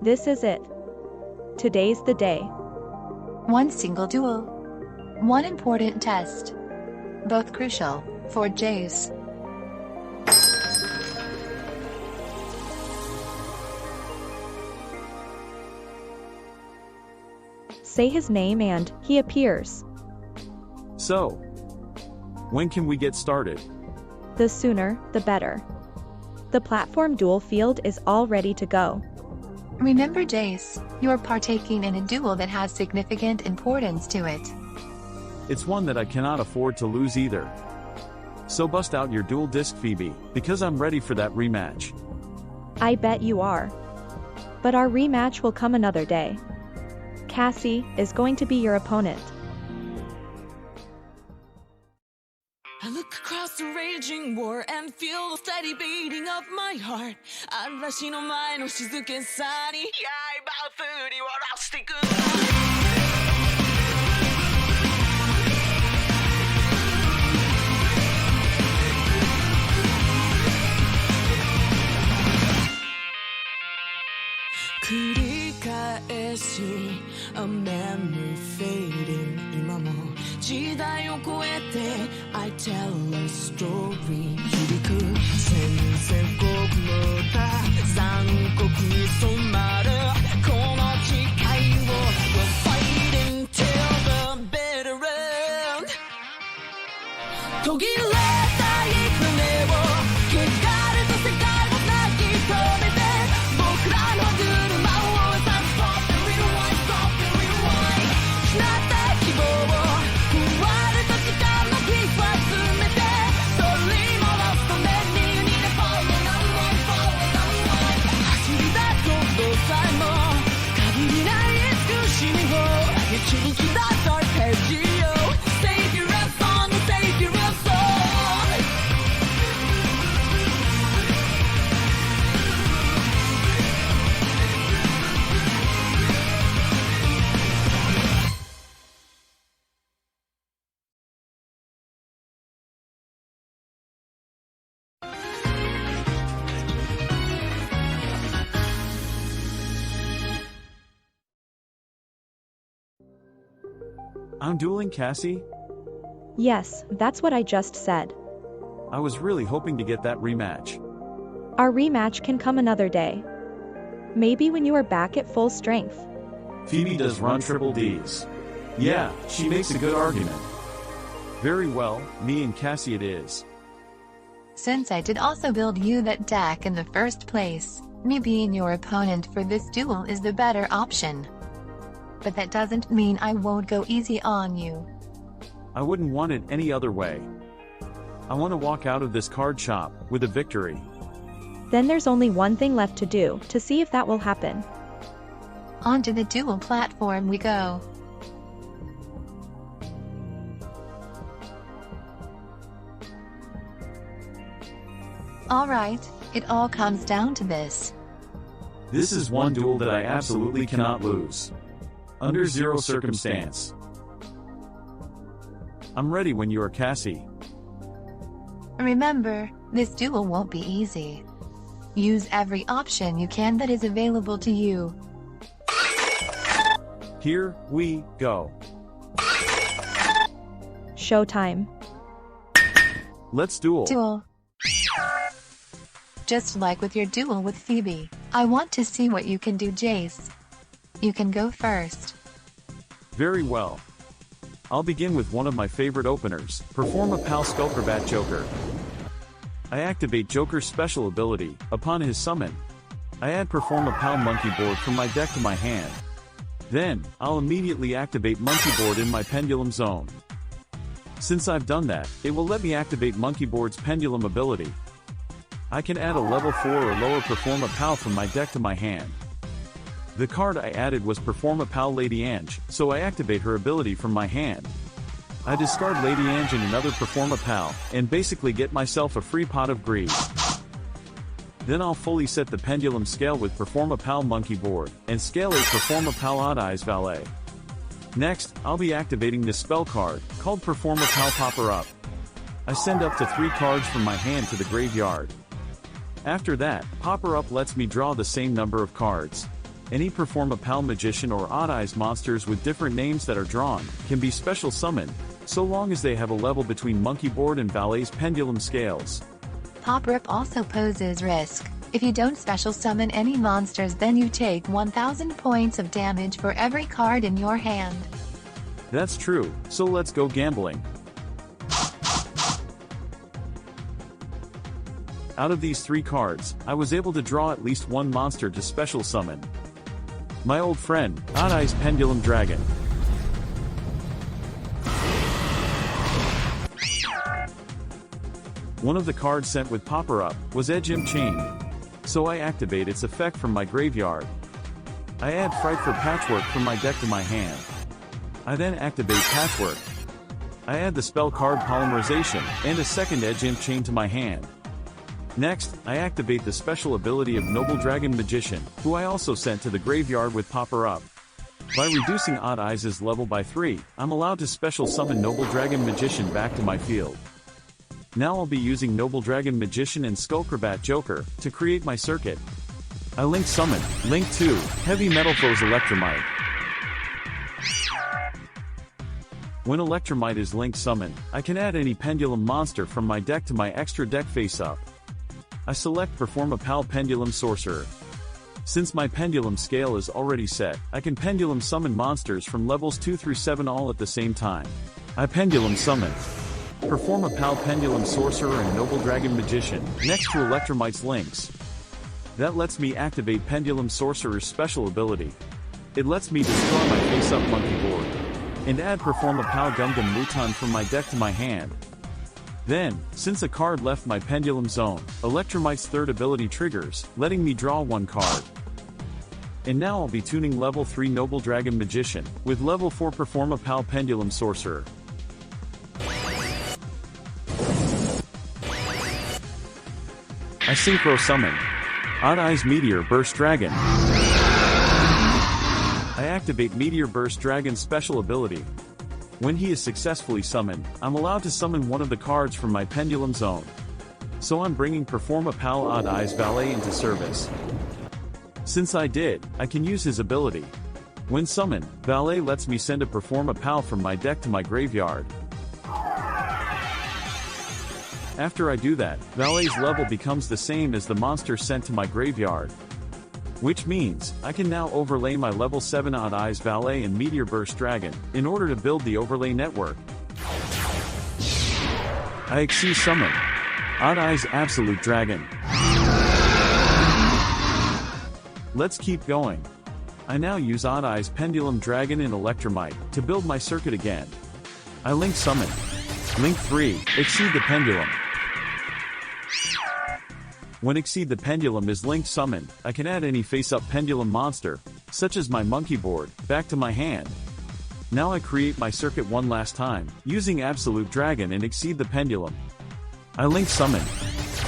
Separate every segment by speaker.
Speaker 1: This is it. Today's the day.
Speaker 2: One single duel. One important test. Both crucial for Jace.
Speaker 1: Say his name and he appears.
Speaker 3: So, when can we get started?
Speaker 1: The sooner, the better. The platform duel field is all ready to go.
Speaker 2: Remember, Jace, you're partaking in a duel that has significant importance to it.
Speaker 3: It's one that I cannot afford to lose either. So bust out your dual disc, Phoebe, because I'm ready for that rematch.
Speaker 1: I bet you are. But our rematch will come another day. Cassie is going to be your opponent.
Speaker 4: I look across the raging war and feel the steady beating of my heart. 嵐の前の静けさに刃を振り下ろしていく。繰り返し A memory fading 今も時代を超えて I tell a story 響く宣戦布告の歌残酷に染まるこの誓いを We're fighting till the bitter end 途切れたい船を汚れた世界を泣き止めて僕らの車を Stop and rewind Stop and rewind 失った希望を奪われた時間のピースは集めて取り戻すために You need a falling unwind falling unwind 走り出そうどうさえも限りない慈しみを導き出す arpeggio Save your own song Save your own song
Speaker 3: I'm dueling Cassie?
Speaker 1: Yes, that's what I just said.
Speaker 3: I was really hoping to get that rematch.
Speaker 1: Our rematch can come another day. Maybe when you are back at full strength.
Speaker 3: Phoebe does run triple Ds. Yeah, she makes a good argument. Very well, me and Cassie it is.
Speaker 2: Since I did also build you that deck in the first place, me being your opponent for this duel is the better option. But that doesn't mean I won't go easy on you.
Speaker 3: I wouldn't want it any other way. I want to walk out of this card shop with a victory.
Speaker 1: Then there's only one thing left to do to see if that will happen.
Speaker 2: Onto the duel platform we go. Alright, it all comes down to this.
Speaker 3: This is one duel that I absolutely cannot lose. Under zero circumstance. I'm ready when you are, Cassie.
Speaker 2: Remember, this duel won't be easy. Use every option you can that is available to you.
Speaker 3: Here we go.
Speaker 1: Showtime.
Speaker 3: Let's duel.
Speaker 2: Duel. Just like with your duel with Phoebe, I want to see what you can do, Jace. You can go first.
Speaker 3: Very well. I'll begin with one of my favorite openers, Performapals Sculptorbat Joker. I activate Joker's special ability, upon his summon. I add Performapal Monkey Board from my deck to my hand. Then, I'll immediately activate Monkey Board in my Pendulum zone. Since I've done that, it will let me activate Monkey Board's Pendulum ability. I can add a level 4 or lower Performapal from my deck to my hand. The card I added was Performapal Lady Ange, so I activate her ability from my hand. I discard Lady Ange and another Performapal, and basically get myself a free pot of greed. Then I'll fully set the Pendulum scale with Performapal Monkey Board, and scale a Performapal Odd-Eyes Valet. Next, I'll be activating this spell card, called Performapal Popper Up. I send up to 3 cards from my hand to the graveyard. After that, Popper Up lets me draw the same number of cards. Any Performapal magician or Odd-Eyes monsters with different names that are drawn can be special summoned, so long as they have a level between Monkey Board and Valet's Pendulum scales.
Speaker 2: Popper-Up also poses risk. If you don't special summon any monsters, then you take 1000 points of damage for every card in your hand.
Speaker 3: That's true, so let's go gambling. Out of these 3 cards, I was able to draw at least one monster to special summon. My old friend, Odd-Eyes Pendulum Dragon. One of the cards sent with Popper Up was Edge Imp Chain, so I activate its effect from my graveyard. I add Frightful Patchwork from my deck to my hand. I then activate Patchwork. I add the spell card Polymerization and a second Edge Imp Chain to my hand. Next, I activate the special ability of Noble Dragon Magician, who I also sent to the graveyard with Popper Up. By reducing Odd-Eyes' level by 3, I'm allowed to special summon Noble Dragon Magician back to my field. Now I'll be using Noble Dragon Magician and Skullcrabat Joker to create my circuit. I link summon, link 2, Heavy Metal Foes Electromite. When Electromite is linked summoned, I can add any Pendulum monster from my deck to my extra deck face-up. I select Performapal Pendulum Sorcerer. Since my Pendulum scale is already set, I can Pendulum summon monsters from levels 2 through 7 all at the same time. I Pendulum summon Performapal Pendulum Sorcerer and Noble Dragon Magician, next to Electromite's links. That lets me activate Pendulum Sorcerer's special ability. It lets me destroy my face-up Monkey Board, and add Performapal Gum Muton from my deck to my hand. Then, since a card left my Pendulum zone, Electromite's third ability triggers, letting me draw one card. And now I'll be tuning level 3 Noble Dragon Magician, with level 4 Performapal Pendulum Sorcerer. I Synchro Summon Odd-Eyes Meteor Burst Dragon. I activate Meteor Burst Dragon's special ability. When he is successfully summoned, I'm allowed to summon one of the cards from my Pendulum zone. So I'm bringing Performapal Odd-Eyes Valet into service. Since I did, I can use his ability. When summoned, Valet lets me send a Performapal from my deck to my graveyard. After I do that, Valet's level becomes the same as the monster sent to my graveyard. Which means, I can now overlay my level 7 Odd-Eyes Valet and Meteor Burst Dragon, in order to build the overlay network. I Exceed Summon Odd-Eyes Absolute Dragon. Let's keep going. I now use Odd-Eyes Pendulum Dragon and Electromite to build my circuit again. I Link Summon Link 3, Exceed the Pendulum. When Exceed the Pendulum is linked summoned, I can add any face-up Pendulum monster, such as my Monkey Board, back to my hand. Now I create my circuit one last time, using Absolute Dragon and Exceed the Pendulum. I Link Summon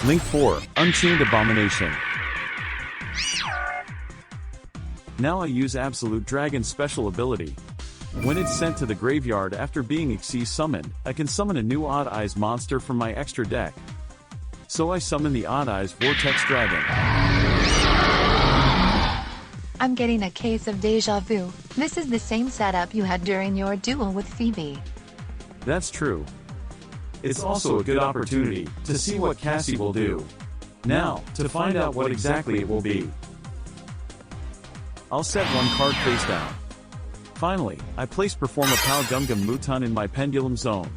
Speaker 3: Link 4, Unchained Abomination. Now I use Absolute Dragon's special ability. When it's sent to the graveyard after being Exceed summoned, I can summon a new Odd-Eyes monster from my extra deck. So I summon the Odd-Eyes Vortex Dragon.
Speaker 2: I'm getting a case of deja vu. This is the same setup you had during your duel with Phoebe.
Speaker 3: That's true. It's also a good opportunity to see what Cassie will do. Now, to find out what exactly it will be. I'll set one card face down. Finally, I place Performapal Gum Muton in my Pendulum zone.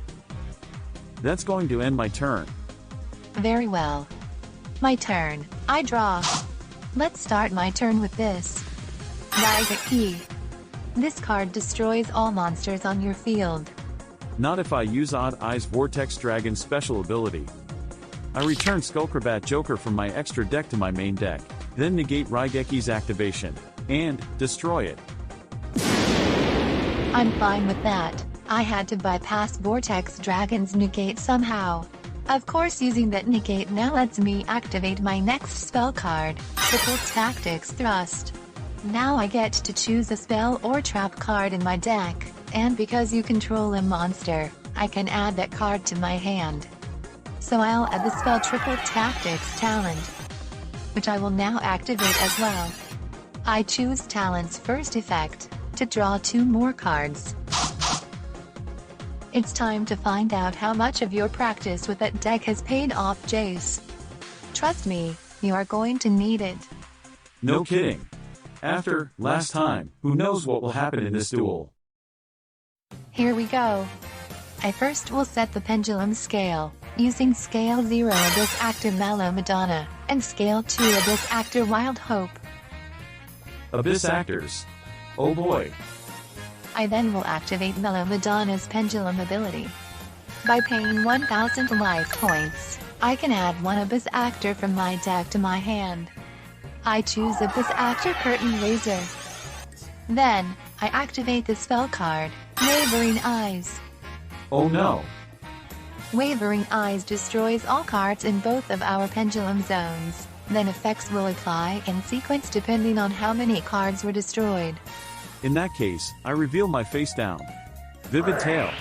Speaker 3: That's going to end my turn.
Speaker 2: Very well. My turn. I draw. Let's start my turn with this. Raigeki. This card destroys all monsters on your field.
Speaker 3: Not if I use Odd-Eyes Vortex Dragon's special ability. I return Skullcrabat Joker from my extra deck to my main deck, then negate Raigeki's activation, and destroy it.
Speaker 2: I'm fine with that. I had to bypass Vortex Dragon's negate somehow. Of course, using that negate now lets me activate my next spell card, Triple Tactics Thrust. Now I get to choose a spell or trap card in my deck, and because you control a monster, I can add that card to my hand. So I'll add the spell Triple Tactics Talent. which I will now activate as well. I choose Talent's first effect, to draw 2 more cards. It's time to find out how much of your practice with that deck has paid off, Jace. Trust me, you are going to need it.
Speaker 3: No kidding. After last time, who knows what will happen in this duel?
Speaker 2: Here we go. I first will set the Pendulum scale, using Scale 0 Abyss Actor Mellow Madonna, and Scale 2 Abyss Actor Wild Hope.
Speaker 3: Abyss Actors. Oh boy.
Speaker 2: I then will activate Mellow Madonna's Pendulum ability. By paying 1000 life points, I can add 1 Abyss Actor from my deck to my hand. I choose Abyss Actor Curtain Raiser. Then, I activate the spell card, Wavering Eyes.
Speaker 3: Oh no.
Speaker 2: Wavering Eyes destroys all cards in both of our Pendulum zones, then effects will apply in sequence depending on how many cards were destroyed.
Speaker 3: In that case, I reveal my face down. Vivid Tail.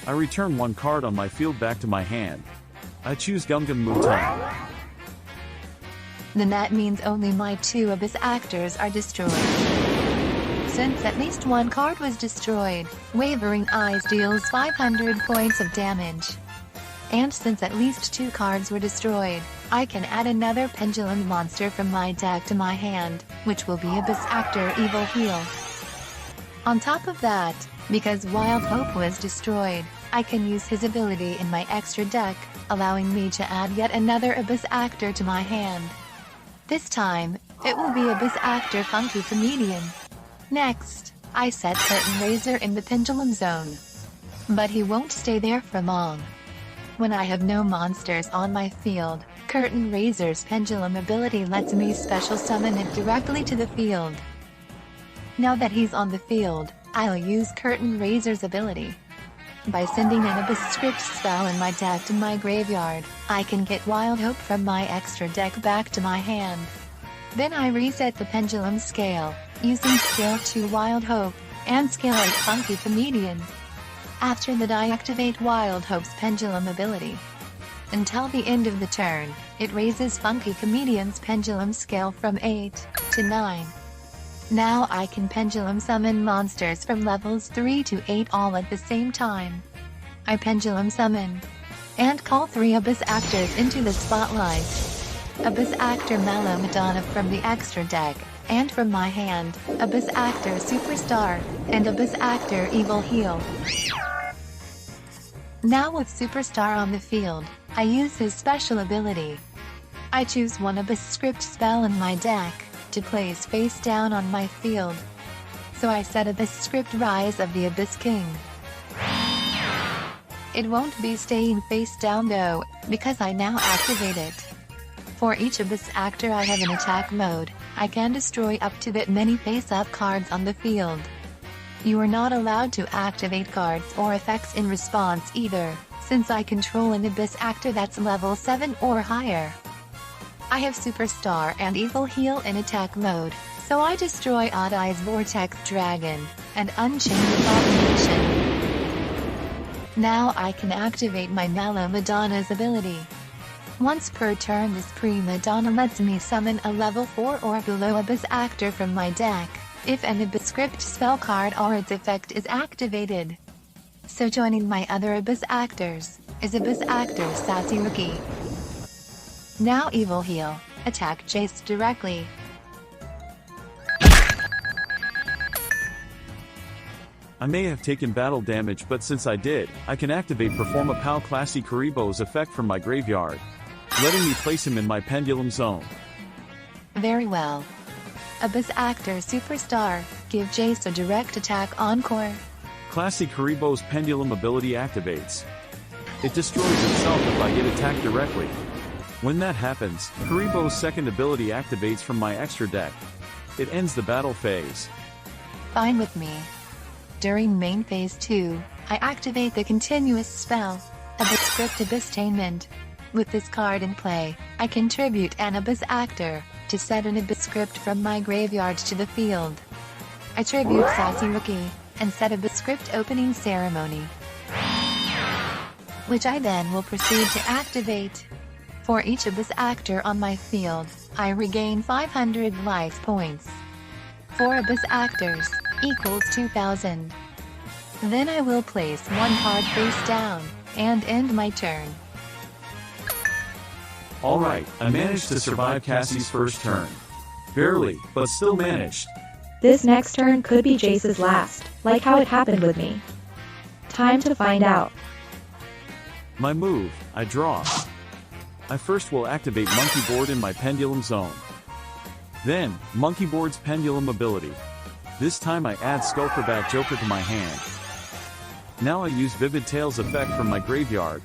Speaker 3: I return 1 card on my field back to my hand. I choose Gumgum Mutan.
Speaker 2: Then that means only my 2 Abyss Actors are destroyed. Since at least 1 card was destroyed, Wavering Eyes deals 500 points of damage. And since at least 2 cards were destroyed, I can add another Pendulum monster from my deck to my hand, which will be Abyss Actor Evil Heal. On top of that, because Wild Hope was destroyed, I can use his ability in my extra deck, allowing me to add yet another Abyss Actor to my hand. This time, it will be Abyss Actor Funky Comedian. Next, I set Curtain Raiser in the Pendulum zone. But he won't stay there for long. When I have no monsters on my field, Curtain Raiser's Pendulum ability lets me special summon it directly to the field. Now that he's on the field, I'll use Curtain Raiser's ability. By sending an Abyss Script spell in my deck to my graveyard, I can get Wild Hope from my extra deck back to my hand. Then I reset the Pendulum scale, using Scale 2 Wild Hope, and Scale 8 Funky Comedian. After that I activate Wild Hope's Pendulum ability. Until the end of the turn, it raises Funky Comedian's Pendulum scale from 8 to 9. Now I can Pendulum summon monsters from levels 3 to 8 all at the same time. I Pendulum summon, and call 3 Abyss Actors into the spotlight. Abyss Actor Mellow Madonna from the extra deck, and from my hand, Abyss Actor Superstar, and Abyss Actor Evil Heal. Now with Superstar on the field, I use his special ability. I choose 1 Abyss Script spell in my deck, to place face down on my field. So I set Abyss Script Rise of the Abyss King. It won't be staying face down though, because I now activate it. For each Abyss Actor I have in attack mode, I can destroy up to that many face-up cards on the field. You are not allowed to activate cards or effects in response either, since I control an Abyss Actor that's level 7 or higher. I have Superstar and Evil Heal in attack mode, so I destroy Odd Eye's Vortex Dragon, and Unchain Abomination. Now I can activate my Mellow Madonna's ability. Once per turn this Prima Donna lets me summon a level 4 or below Abyss Actor from my deck, if an Abyss Script spell card or its effect is activated. So joining my other Abyss Actors, is Abyss Actor Sassy Rookie. Now Evil Heal, attack Jace directly.
Speaker 3: I may have taken battle damage, but since I did, I can activate Performapals Classy Karibo's effect from my graveyard, letting me place him in my Pendulum zone.
Speaker 2: Very well. Abyss Actor Superstar, give Jace a direct attack encore.
Speaker 3: Classy Karibo's Pendulum ability activates. It destroys itself if I get attacked directly. When that happens, Karibo's second ability activates from my extra deck. It ends the battle phase.
Speaker 2: Fine with me. During main phase 2, I activate the continuous spell, Abyss Script Abysstainment. With this card in play, I contribute an Abyss Actor, to set an Abyss Script from my graveyard to the field. I tribute Sassy Rookie, and set Abyss Script Opening Ceremony, which I then will proceed to activate. For each Abyss Actor on my field, I regain 500 life points. 4 Abyss Actors equals 2000. Then I will place 1 card face down, and end my turn.
Speaker 3: Alright, I managed to survive Cassie's first turn. Barely, but still managed.
Speaker 1: This next turn could be Jace's last, like how it happened with me. Time to find out.
Speaker 3: My move, I draw. I first will activate Monkey Board in my Pendulum zone. Then, Monkey Board's Pendulum ability. This time I add Skullcrobat Joker to my hand. Now I use Vivid Tails effect from my graveyard.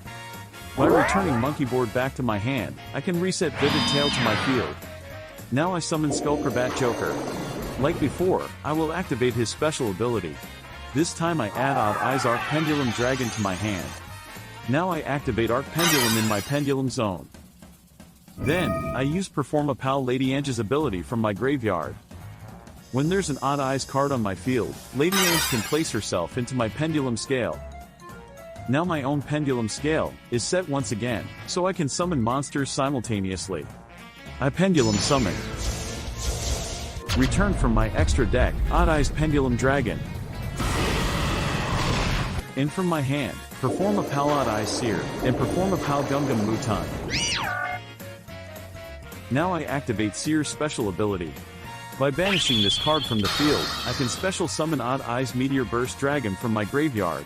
Speaker 3: By returning Monkey Board back to my hand, I can reset Vivid Tail to my field. Now I summon Skullcrobat Joker. Like before, I will activate his special ability. This time I add Odd Eyes Arc Pendulum Dragon to my hand. Now I activate Arc Pendulum in my Pendulum zone. Then, I use Performapals Lady Ange's ability from my graveyard. When there's an Odd Eyes card on my field, Lady Ange can place herself into my Pendulum scale. Now my own Pendulum scale is set once again, so I can summon monsters simultaneously. I Pendulum summon. Return from my extra deck, Odd Eyes Pendulum Dragon. In from my hand, Performapals Odd Eyes Seer, and Performapals Gum Gum Muton. Now I activate Seer's special ability. By banishing this card from the field, I can special summon Odd Eyes Meteor Burst Dragon from my graveyard.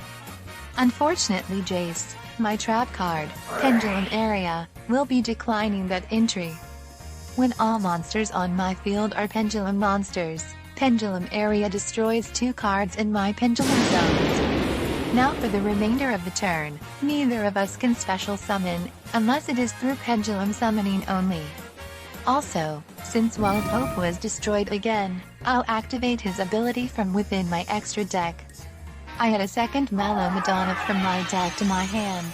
Speaker 2: Unfortunately Jace, my trap card, Pendulum Area, will be declining that entry. When all monsters on my field are Pendulum monsters, Pendulum Area destroys 2 cards in my Pendulum zones. Now for the remainder of the turn, neither of us can special summon, unless it is through Pendulum summoning only. Also, since Wild Hope was destroyed again, I'll activate his ability from within my extra deck. I add a second Mallow Madonna from my deck to my hand.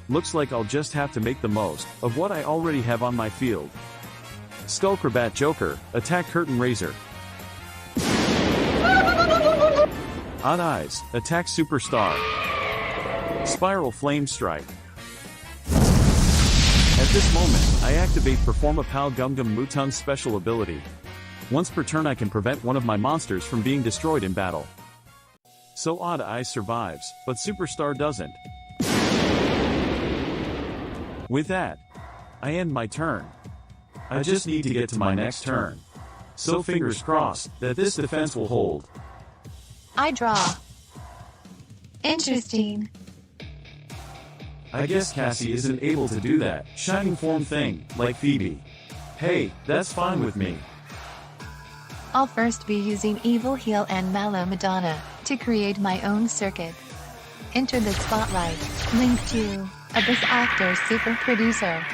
Speaker 3: Looks like I'll just have to make the most of what I already have on my field. Skullcrobat Joker, attack Curtain Raiser. Odd Eyes, attack Superstar. Spiral Flame Strike. At this moment, I activate Performapals Gum Gum Muton's special ability. Once per turn I can prevent one of my monsters from being destroyed in battle. So Odd Eyes survives, but Superstar doesn't. With that, I end my turn. I just need to get to my next turn. So fingers crossed that this defense will hold.
Speaker 2: I draw. Interesting.
Speaker 3: I guess Cassie isn't able to do that shining form thing, like Phoebe. Hey, that's fine with me.
Speaker 2: I'll first be using Evil Heel and Mallow Madonna to create my own circuit. Enter the spotlight, link to Abyss Actor Super Producer.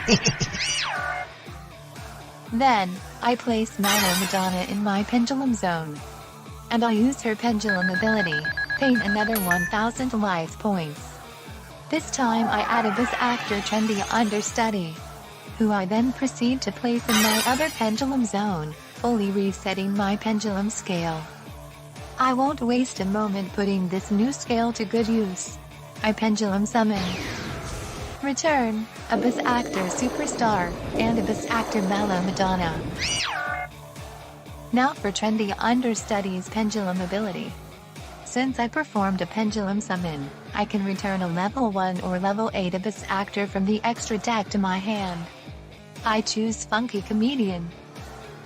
Speaker 2: Then, I place Mallow Madonna in my Pendulum zone. And I'll use her Pendulum ability, paying another 1000 life points. This time I add Abyss Actor Trendy Understudy, who I then proceed to place in my other Pendulum zone, fully resetting my Pendulum scale. I won't waste a moment putting this new scale to good use. I Pendulum summon. Return, Abyss Actor Superstar, and Abyss Actor Mallow Madonna. Now for Trendy Understudy's Pendulum ability. Since I performed a Pendulum summon, I can return a level 1 or level 8 Abyss Actor from the extra deck to my hand. I choose Funky Comedian.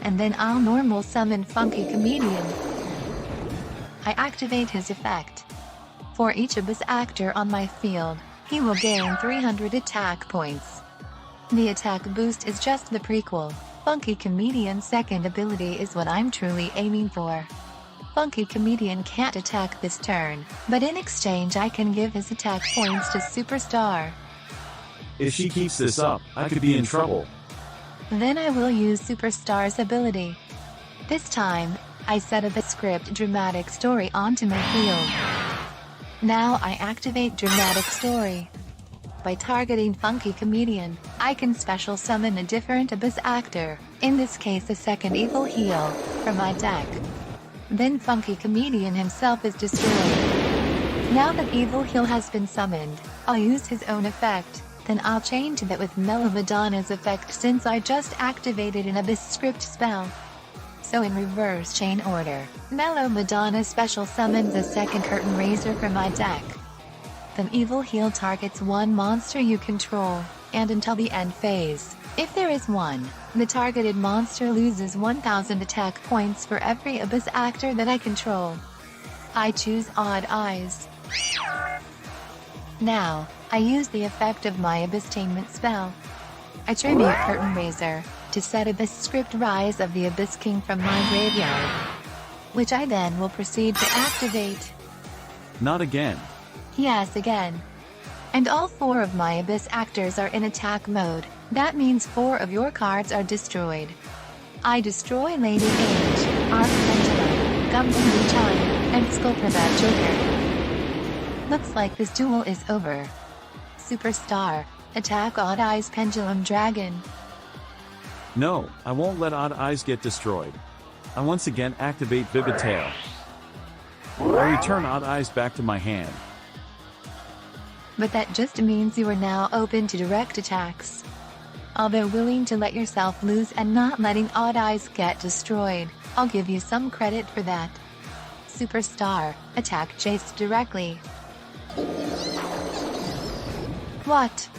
Speaker 2: And then I'll normal summon Funky Comedian. I activate his effect. For each Abyss Actor on my field, he will gain 300 attack points. The attack boost is just the prequel. Funky Comedian's second ability is what I'm truly aiming for. Funky Comedian can't attack this turn, but in exchange I can give his attack points to Superstar.
Speaker 3: If she keeps this up, I could be in trouble.
Speaker 2: Then I will use Superstar's ability. This time, I set up a script Dramatic Story onto my field. Now I activate Dramatic Story. By targeting Funky Comedian, I can special summon a different Abyss Actor, in this case a second Evil Heel, from my deck. Then Funky Comedian himself is destroyed. Now that Evil Heel has been summoned, I'll use his own effect, Then I'll change that with Madonna's effect since I just activated an Abyss script spell. So in reverse chain order, Madonna special summons a second Curtain Raiser from my deck. Then Evil Heal targets one monster you control, and until the end phase, if there is one, the targeted monster loses 1000 attack points for every Abyss actor that I control. I choose Odd Eyes. Now, I use the effect of my Abysstainment spell. I tribute Curtain Raiser to set Abyss script Rise of the Abyss King from my graveyard, which I then will proceed to activate.
Speaker 3: Not again.
Speaker 2: Yes, again. And all 4 of my Abyss actors are in attack mode. That means 4 of your cards are destroyed. I destroy Lady Age, Arc Pendulum, Gumbo Chime, and Sculptrabat Joker. Looks like this duel is over. Superstar, attack Odd Eyes Pendulum Dragon.
Speaker 3: No, I won't let Odd Eyes get destroyed. I once again activate Vivid Tail. I return Odd Eyes back to my hand.
Speaker 2: But that just means you are now open to direct attacks. Although willing to let yourself lose and not letting Odd Eyes get destroyed, I'll give you some credit for that. Superstar, attack Jace directly. What?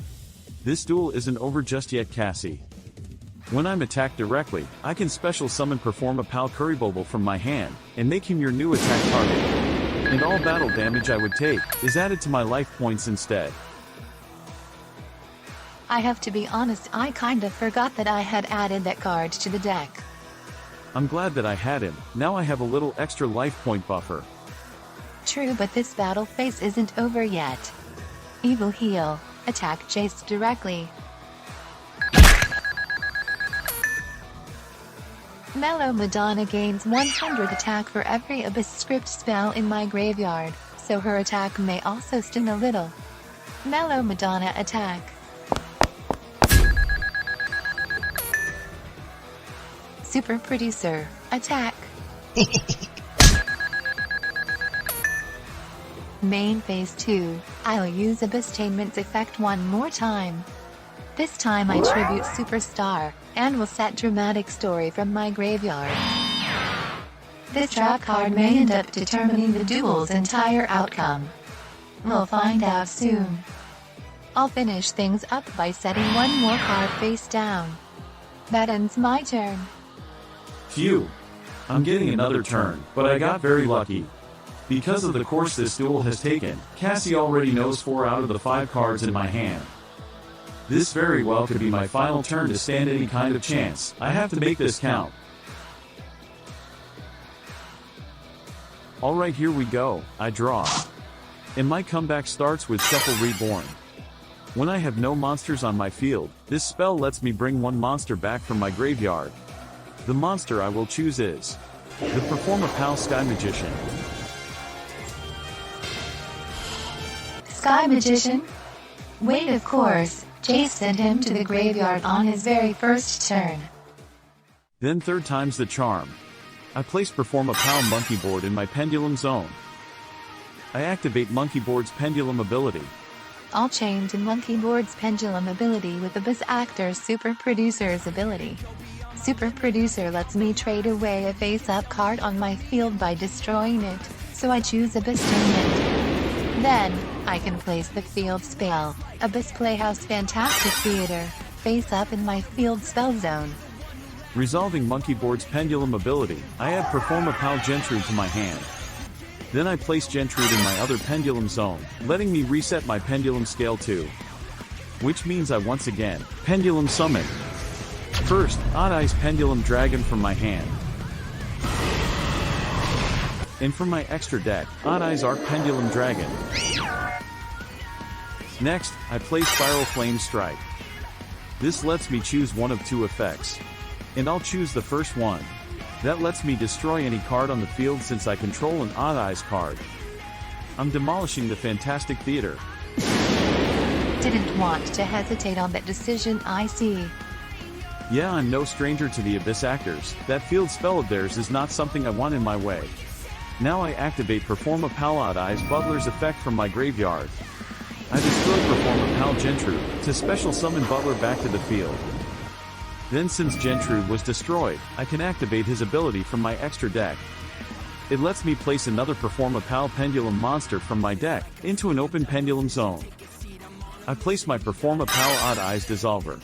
Speaker 3: This duel isn't over just yet, Cassie. When I'm attacked directly, I can special summon Performapal Curryboble from my hand, and make him your new attack target. And all battle damage I would take is added to my life points instead.
Speaker 2: I have to be honest, I kinda forgot that I had added that card to the deck.
Speaker 3: I'm glad that I had him, now I have a little extra life point buffer.
Speaker 2: True, but this battle phase isn't over yet. Evil Heal, attack Jace directly. Madonna gains 100 attack for every Abyss script spell in my graveyard, so her attack may also sting a little. Madonna attack. Super Producer, attack. Main phase 2, I'll use Abysstainment's effect one more time. This time I tribute Superstar, and will set Dramatic Story from my graveyard. This trap card may end up determining the duel's entire outcome. We'll find out soon. I'll finish things up by setting one more card face down. That ends my turn.
Speaker 3: Phew. I'm getting another turn, but I got very lucky. Because of the course this duel has taken, Cassie already knows 4 out of the 5 cards in my hand. This very well could be my final turn to stand any kind of chance. I have to make this count. Alright, here we go. I draw. And my comeback starts with Shuffle Reborn. When I have no monsters on my field, this spell lets me bring one monster back from my graveyard. The monster I will choose is the Performapal Sky Magician.
Speaker 2: Sky Magician? Wait, of course, Jace sent him to the graveyard on his very first turn.
Speaker 3: Then 3rd time's the charm. I place Performapal Monkey Board in my Pendulum zone. I activate Monkey Board's Pendulum ability.
Speaker 2: I'll change in Monkey Board's Pendulum ability with Abyss Actor's Super Producer's ability. Super Producer lets me trade away a face-up card on my field by destroying it, so I choose Abysstainment. Then, I can place the field spell, Abyss Playhouse Fantastic Theater, face up in my field spell zone.
Speaker 3: Resolving Monkey Board's Pendulum ability, I add Performapal Gentrude to my hand. Then I place Gentrude in my other Pendulum zone, letting me reset my Pendulum scale too. Which means I once again, Pendulum Summon. First, Odd Eyes Pendulum Dragon from my hand. And from my extra deck, Odd Eyes Arc Pendulum Dragon. Next, I play Spiral Flame Strike. This lets me choose one of 2 effects. And I'll choose the first one. That lets me destroy any card on the field since I control an Odd Eyes card. I'm demolishing the Fantastic Theater.
Speaker 2: Didn't want to hesitate on that decision, I see.
Speaker 3: Yeah, I'm no stranger to the Abyss Actors. That field spell of theirs is not something I want in my way. Now I activate Performapal Odd Eyes Butler's effect from my graveyard. I destroy Performapal Gentru to special summon Butler back to the field. Then since Gentru was destroyed, I can activate his ability from my extra deck. It lets me place another Performapal Pendulum monster from my deck into an open Pendulum zone. I place my Performapal Odd-Eyes Dissolver.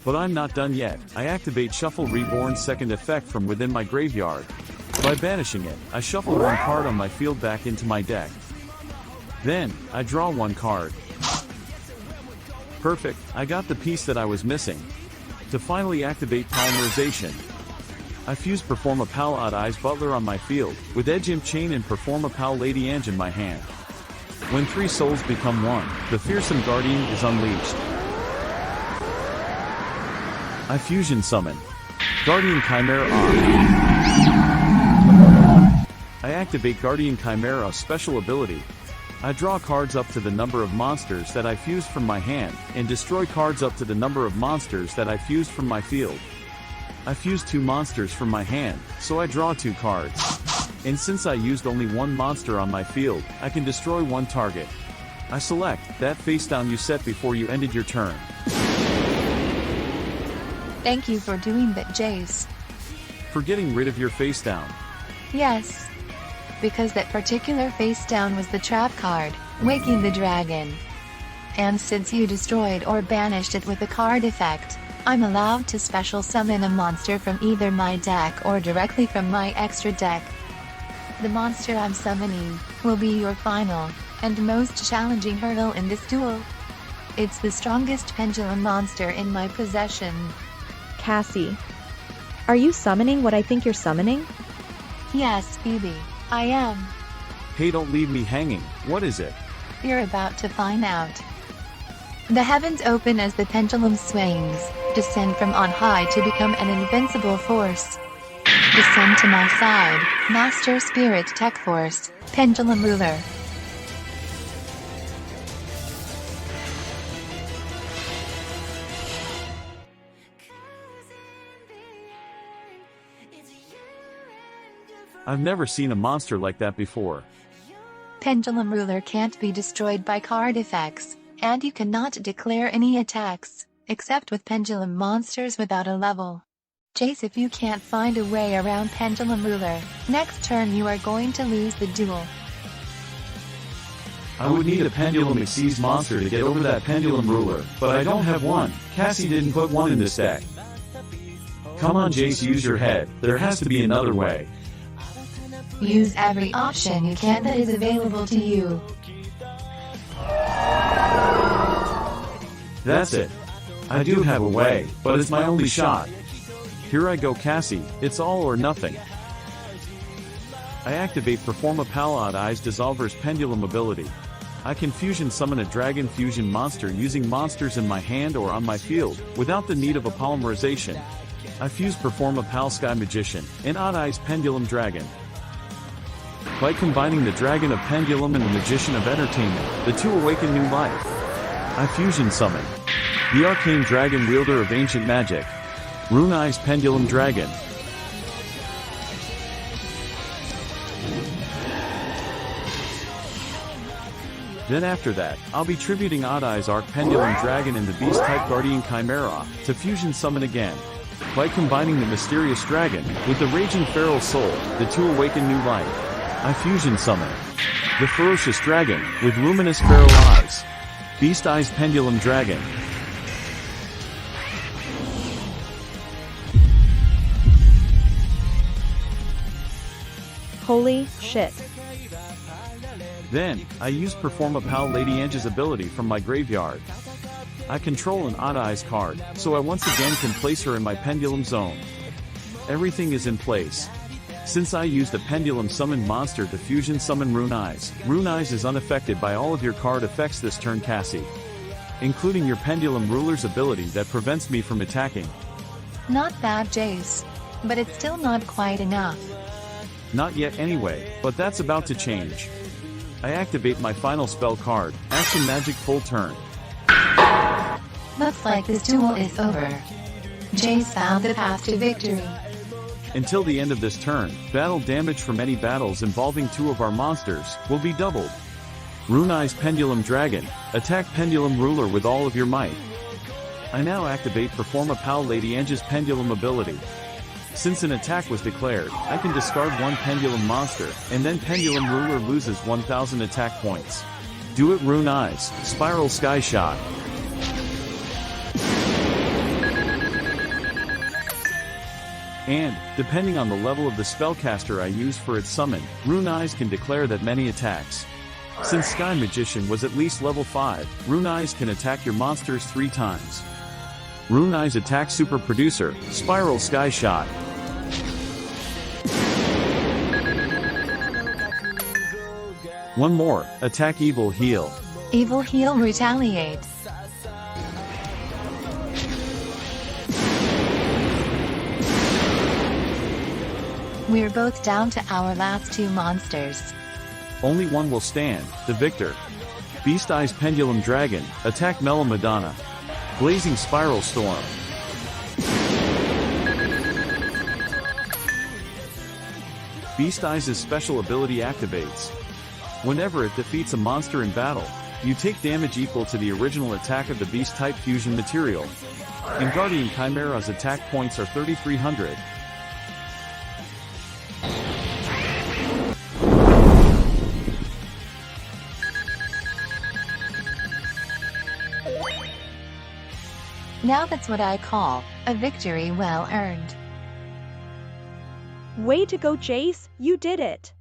Speaker 3: But I'm not done yet. I activate Shuffle Reborn's second effect from within my graveyard. By banishing it, I shuffle one card on my field back into my deck. Then, I draw one card. Perfect, I got the piece that I was missing. To finally activate Polymerization, I fuse Performapal Odd-Eyes Butler on my field, with Edge Imp Chain and Performapal Lady Ange in my hand. When 3 souls become 1, the Fearsome Guardian is unleashed. I fusion summon Guardian Chimera on. I activate Guardian Chimera's special ability. I draw cards up to the number of monsters that I fused from my hand, and destroy cards up to the number of monsters that I fused from my field. I fused 2 monsters from my hand, so I draw 2 cards. And since I used only 1 monster on my field, I can destroy 1 target. I select that face down you set before you ended your turn.
Speaker 2: Thank you for doing that, Jace.
Speaker 3: For getting rid of your face down.
Speaker 2: Yes. Because that particular face down was the trap card, Waking the Dragon. And since you destroyed or banished it with a card effect, I'm allowed to special summon a monster from either my deck or directly from my extra deck. The monster I'm summoning will be your final and most challenging hurdle in this duel. It's the strongest Pendulum monster in my possession.
Speaker 1: Cassie. Are you summoning what I think you're summoning?
Speaker 2: Yes, Phoebe, I am.
Speaker 3: Hey, don't leave me hanging. What is it?
Speaker 2: You're about to find out. The heavens open as the pendulum swings, descend from on high to become an invincible force. Descend to my side, Master Spirit Tech Force, Pendulum Ruler.
Speaker 3: I've never seen a monster like that before.
Speaker 2: Pendulum Ruler can't be destroyed by card effects, and you cannot declare any attacks, except with Pendulum monsters without a level. Jace, if you can't find a way around Pendulum Ruler, next turn you are going to lose the duel.
Speaker 3: I would need a Pendulum Xyz monster to get over that Pendulum Ruler, but I don't have one. Cassie didn't put one in this deck. Come on, Jace, use your head. There has to be another way.
Speaker 2: Use every option you can that is available to you.
Speaker 3: That's it. I do have a way, but it's my only shot. Here I go, Cassie, it's all or nothing. I activate Performapal Odd-Eyes Dissolver's Pendulum ability. I can fusion summon a Dragon Fusion monster using monsters in my hand or on my field, without the need of a polymerization. I fuse Performapal Sky Magician, and Odd-Eyes Pendulum Dragon. By combining the Dragon of Pendulum and the Magician of Entertainment, the 2 awaken new life. I fusion summon the Arcane Dragon Wielder of Ancient Magic, Rune-Eyes Pendulum Dragon. Then after that, I'll be tributing Odd-Eyes Arc Pendulum Dragon and the Beast-type Guardian Chimera, to fusion summon again. By combining the Mysterious Dragon, with the Raging Feral Soul, the 2 awaken new life. I fusion summon the Ferocious Dragon, with Luminous Feral Eyes, Beast Eyes Pendulum Dragon.
Speaker 1: Holy shit.
Speaker 3: Then, I use Performapal Lady Ange's ability from my graveyard. I control an Odd-Eyes card, so I once again can place her in my Pendulum zone. Everything is in place. Since I used a Pendulum summoned monster to fusion summon Rune-Eyes, Rune-Eyes is unaffected by all of your card effects this turn, Cassie. Including your Pendulum Ruler's ability that prevents me from attacking.
Speaker 2: Not bad, Jace. But it's still not quite enough.
Speaker 3: Not yet anyway, but that's about to change. I activate my final spell card, Action Magic full turn.
Speaker 2: Looks like this duel is over. Jace found the path to victory.
Speaker 3: Until the end of this turn, battle damage from any battles involving 2 of our monsters will be doubled. Rune-Eyes Pendulum Dragon, attack Pendulum Ruler with all of your might. I now activate Performapals Lady Ange's Pendulum ability. Since an attack was declared, I can discard one Pendulum monster, and then Pendulum Ruler loses 1000 attack points. Do it Rune-Eyes, Spiral Sky Shot. And, depending on the level of the spellcaster I use for its summon, Rune-Eyes can declare that many attacks. Since Sky Magician was at least level 5, Rune-Eyes can attack your monsters 3 times. Rune-Eyes attack Super Producer, Spiral Sky Shot. One more, attack Evil Heal.
Speaker 2: Evil Heal retaliate. We're both down to our last 2 monsters.
Speaker 3: Only one will stand, the victor. Beast Eyes Pendulum Dragon, attack Mellow Madonna. Blazing Spiral Storm. Beast Eyes' special ability activates. Whenever it defeats a monster in battle, you take damage equal to the original attack of the Beast-type fusion material. And Guardian Chimera's attack points are 3300.
Speaker 2: Now that's what I call a victory well earned.
Speaker 1: Way to go, Jace, you did it!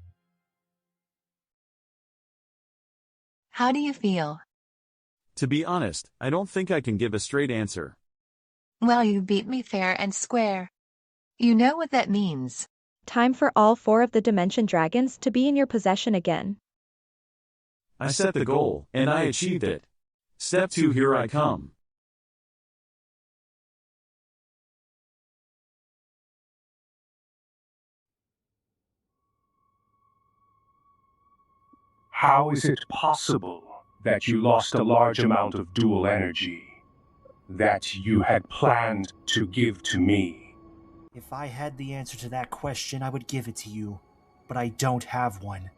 Speaker 2: How do you feel?
Speaker 3: To be honest, I don't think I can give a straight answer.
Speaker 2: Well, you beat me fair and square. You know what that means.
Speaker 1: Time for all 4 of the Dimension Dragons to be in your possession again.
Speaker 3: I set the goal, and I achieved it. Step 2, here I come.
Speaker 5: How is it possible that you lost a large amount of dual energy that you had planned to give to me?
Speaker 6: If I had the answer to that question, I would give it to you, but I don't have one.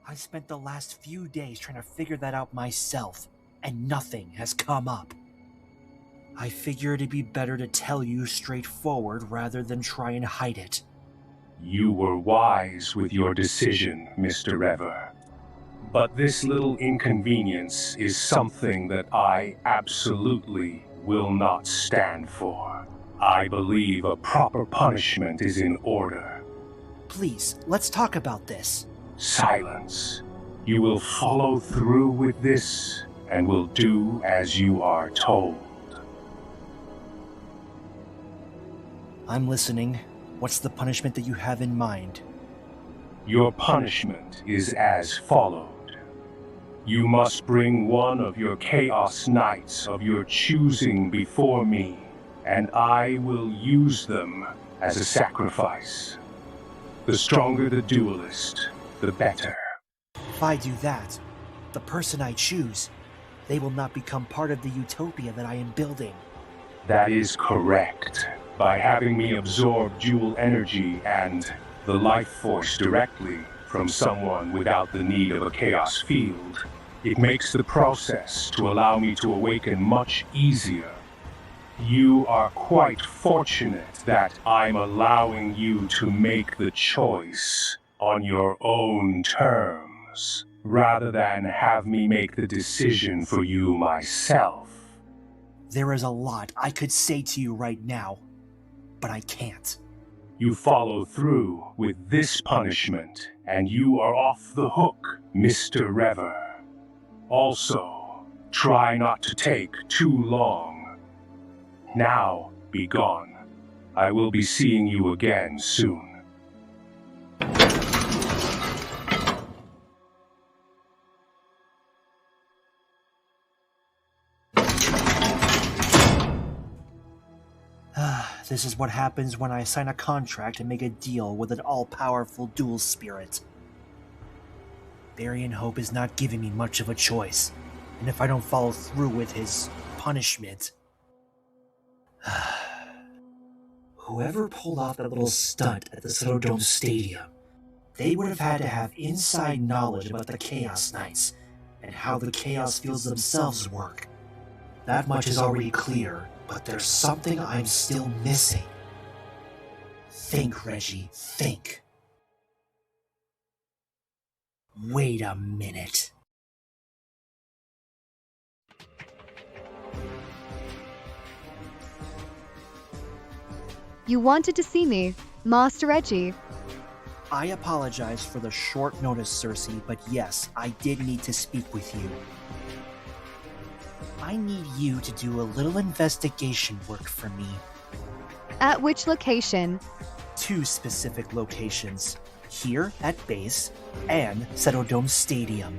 Speaker 6: I spent the last few days trying to figure that out myself, and nothing has come up. I figure it'd be better to tell you straightforward rather than try and hide it.
Speaker 5: You were wise with your decision, Mr. Rever. But this little inconvenience is something that I absolutely will not stand for. I believe a proper punishment is in order.
Speaker 6: Please, let's talk about this.
Speaker 5: Silence. You will follow through with this and will do as you are told.
Speaker 6: I'm listening. What's the punishment that you have in mind?
Speaker 5: Your punishment is as followed. You must bring one of your Chaos Knights of your choosing before me, and I will use them as a sacrifice. The stronger the duelist, the better.
Speaker 6: If I do that, the person I choose, they will not become part of the utopia that I am building.
Speaker 5: That is correct. By having me absorb dual energy and the life force directly from someone without the need of a chaos field, it makes the process to allow me to awaken much easier. You are quite fortunate that I'm allowing you to make the choice on your own terms, rather than have me make the decision for you myself.
Speaker 6: There is a lot I could say to you right now, but I can't.
Speaker 5: You follow through with this punishment, and you are off the hook, Mr. Rever. Also, try not to take too long. Now, be gone. I will be seeing you again soon.
Speaker 6: This is what happens when I sign a contract and make a deal with an all-powerful dual spirit. Barry Hope is not giving me much of a choice, and if I don't follow through with his punishment... Whoever pulled off that little stunt at the Citadel Stadium, they would have had to have inside knowledge about the Chaos Knights, and how the chaos fields themselves work. That much is already clear, but there's something I'm still missing. Think, Reggie, think. Wait a minute.
Speaker 7: You wanted to see me, Master Reggie.
Speaker 6: I apologize for the short notice, Cersei, but yes, I did need to speak with you. I need you to do a little investigation work for me.
Speaker 7: At which location?
Speaker 6: 2 specific locations. Here at base and Setodome Stadium.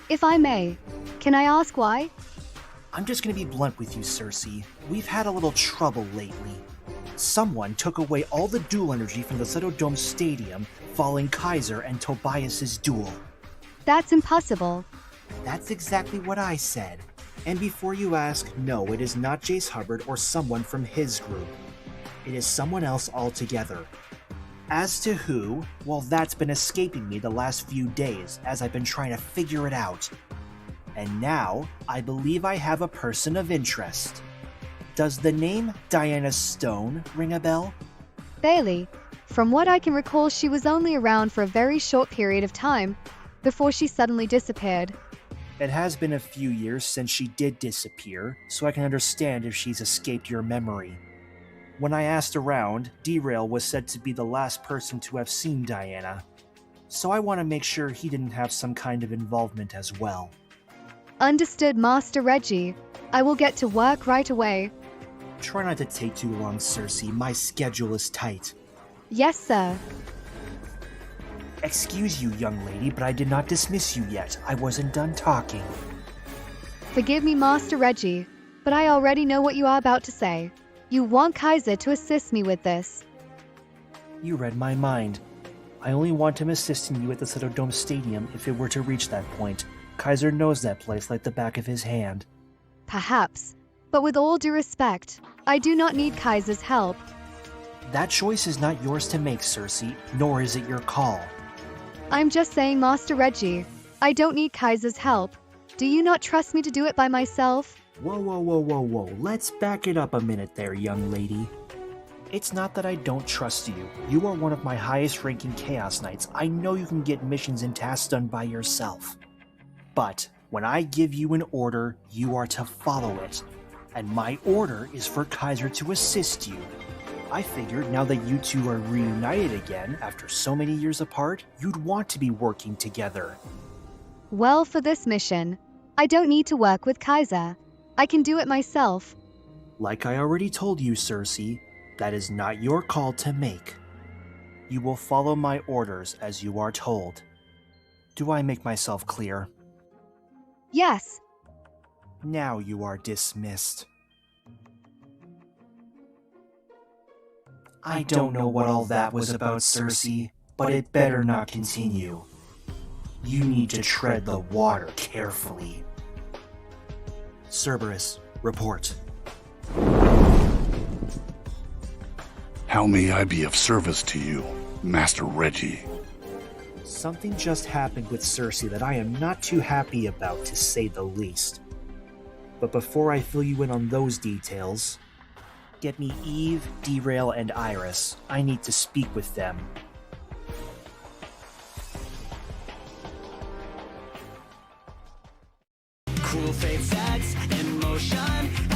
Speaker 7: If I may, can I ask why?
Speaker 6: I'm just gonna be blunt with you, Cersei. We've had a little trouble lately. Someone took away all the duel energy from the Setodome Stadium following Kaiser and Tobias's duel.
Speaker 7: That's impossible.
Speaker 6: That's exactly what I said. And before you ask, no, it is not Jace Hubbard or someone from his group. It is someone else altogether. As to who, well, that's been escaping me the last few days as I've been trying to figure it out. And now, I believe I have a person of interest. Does the name Diana Stone ring a bell?
Speaker 7: Bailey, from what I can recall, she was only around for a very short period of time before she suddenly disappeared.
Speaker 6: It has been a few years since she did disappear, so I can understand if she's escaped your memory. When I asked around, Derail was said to be the last person to have seen Diana, so I want to make sure he didn't have some kind of involvement as well.
Speaker 7: Understood, Master Reggie. I will get to work right away.
Speaker 6: Try not to take too long, Cersei. My schedule is tight.
Speaker 7: Yes, sir.
Speaker 6: Excuse you, young lady, but I did not dismiss you yet. I wasn't done talking.
Speaker 7: Forgive me, Master Reggie, but I already know what you are about to say. You want Kaiser to assist me with this.
Speaker 6: You read my mind. I only want him assisting you at the Setodome Stadium if it were to reach that point. Kaiser knows that place like the back of his hand.
Speaker 7: Perhaps, but with all due respect, I do not need Kaiser's help.
Speaker 6: That choice is not yours to make, Cersei, nor is it your call.
Speaker 7: I'm just saying, Master Reggie, I don't need Kaiser's help. Do you not trust me to do it by myself?
Speaker 6: Whoa. Let's back it up a minute there, young lady. It's not that I don't trust you. You are one of my highest-ranking Chaos Knights. I know you can get missions and tasks done by yourself. But when I give you an order, you are to follow it. And my order is for Kaiser to assist you. I figured now that you two are reunited again after so many years apart, you'd want to be working together.
Speaker 7: Well, for this mission, I don't need to work with Kaiser. I can do it myself.
Speaker 6: Like I already told you, Cersei, that is not your call to make. You will follow my orders as you are told. Do I make myself clear?
Speaker 7: Yes.
Speaker 6: Now you are dismissed. I don't know what all that was about, Cersei, but it better not continue. You need to tread the water carefully. Cerberus, report.
Speaker 8: How may I be of service to you, Master Reggie?
Speaker 6: Something just happened with Cersei that I am not too happy about, to say the least. But before I fill you in on those details, get me Eve, Derail, and Iris. I need to speak with them.
Speaker 4: Cool fade sets in motion.